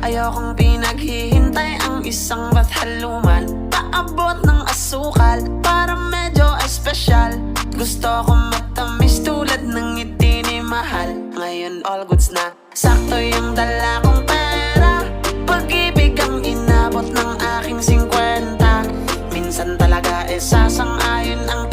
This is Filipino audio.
Ayokong pinaghihintay ang isang bathaluman. Paabot ng asukal para medyo espesyal. Gusto ko matamis tulad ng ngiti ni mahal. Ngayon all goods na, sakto yung dala kong pera. Pag-ibig ang inabot ng aking 50. Minsan talaga sasang-ayon ang